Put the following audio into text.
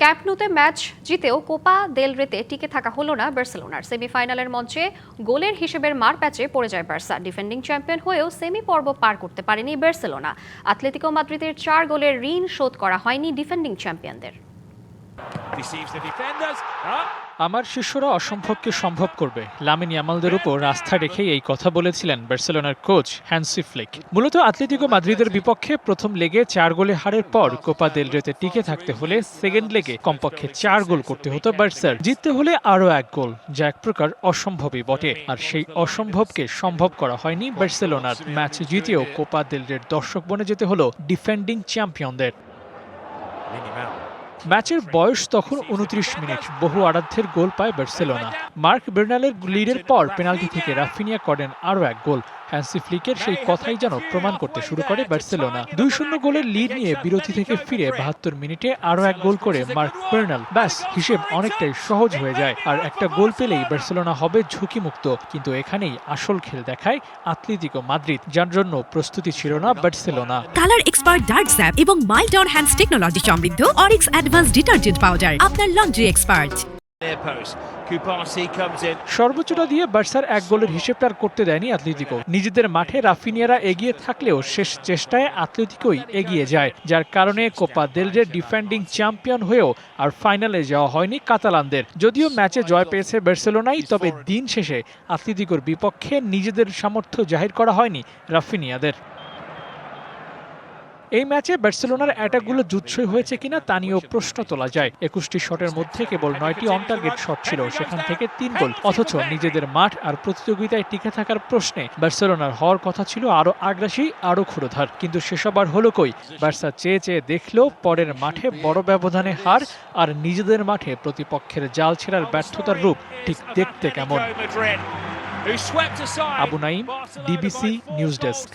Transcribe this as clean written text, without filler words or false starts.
Camp নুতে match জিতেও Copa del রেতে টিকে থাকা হলো না বার্সেলোনার। সেমিফাইনালের মঞ্চে গোলের হিসেবের মারপ্যাচে পড়ে যায় বার্সা। ডিফেন্ডিং চ্যাম্পিয়ন হয়েও সেমি পর্ব পার করতে পারেনি বার্সেলোনা। আতলেতিকো মাদ্রিদের 4 গোলের ঋণ শোধ করা হয়নি ডিফেন্ডিং চ্যাম্পিয়নদের। আমার শিষ্যরা অসম্ভবকে সম্ভব করবে, লামিন ইয়ামালদের উপর আস্থা রেখেই এই কথা বলেছিলেন বার্সেলোনার কোচ হ্যান্সি ফ্লিক। মূলত আতলেতিকো মাদ্রিদের বিপক্ষে প্রথম লেগে 4 গোলে হারের পর কোপা দেল রেতে টিকে থাকতে হলে সেকেন্ড লেগে কমপক্ষে 4 গোল করতে হতো বার্সার। জিততে হলে আরও 1 গোল, যা এক প্রকার অসম্ভবই বটে। আর সেই অসম্ভবকে সম্ভব করা হয়নি বার্সেলোনার। ম্যাচ জিতেও কোপা দেল রের দর্শক বনে যেতে হলো ডিফেন্ডিং চ্যাম্পিয়নদের। ম্যাচের বয়স তখন 29 মিনিট। বহু আরাধ্যের গোল পায় বার্সেলোনা। মার্ক বের্নালের লিডের পর পেনাল্টি থেকে রাফিনিয়া করেন আরও 1 গোল। হ্যান্সি ফ্লিকের সেই কথাই যেন প্রমাণ করতে শুরু করে বার্সেলোনা। 2-0 গোলের লিড নিয়ে বিরতি থেকে ফিরে 72 মিনিটে আরও 1 গোল করে মার্ক বের্নাল। ব্যাস, হিসেব অনেকটাই সহজ হয়ে যায়। আর একটা গোল পেলেই বার্সেলোনা হবে ঝুঁকিমুক্ত। কিন্তু এখানেই আসল খেল দেখায় আতলেতিকো মাদ্রিদ, যার জন্য প্রস্তুতি ছিল না Barcelona. Colour expert dark sap এবং মাইল্ড অন হ্যান্ডস টেকনোলজি সমৃদ্ধ অরিক্স অ্যাডভান্স ডিটারজেন্ট পাউডার, আপনার লন্ড্রি এক্সপার্ট। সর্বোচ্চটা দিয়ে বার্সার 1 গোলের হিসেবটা আর করতে দেয়নি আতলেতিকো। নিজেদের মাঠে রাফিনিয়ারা এগিয়ে থাকলেও শেষ চেষ্টায় আতলেতিকোই এগিয়ে যায়, যার কারণে কোপা দেল রে ডিফেন্ডিং চ্যাম্পিয়ন হয়েও আর ফাইনালে যাওয়া হয়নি কাতালানদের। যদিও ম্যাচে জয় পেয়েছে বার্সেলোনাই, তবে দিন শেষে আতলেতিকোর বিপক্ষে নিজেদের সামর্থ্য জাহির করা হয়নি রাফিনিয়াদের। এই ম্যাচে বার্সেলোনার অ্যাটাকগুলো জুৎসই হয়েছে কিনা তা নিয়েও প্রশ্ন তোলা যায়। 21টি শটের মধ্যে কেবল 9টি অন টার্গেট শট ছিল, সেখান থেকে 3 গোল। অথচ নিজেদের মাঠ আর প্রতিযোগিতায় টিকে থাকার প্রশ্নে বার্সেলোনার হওয়ার কথা ছিল আরও আগ্রাসী, আরও ক্ষুরধার। কিন্তু সেসব আর হলো কই? বার্সা চেয়ে চেয়ে দেখলেও পরের মাঠে বড় ব্যবধানে হার, আর নিজেদের মাঠে প্রতিপক্ষের জাল ছেড়ার ব্যর্থতার রূপ ঠিক দেখতে কেমন। Abu Naim, DBC news desk.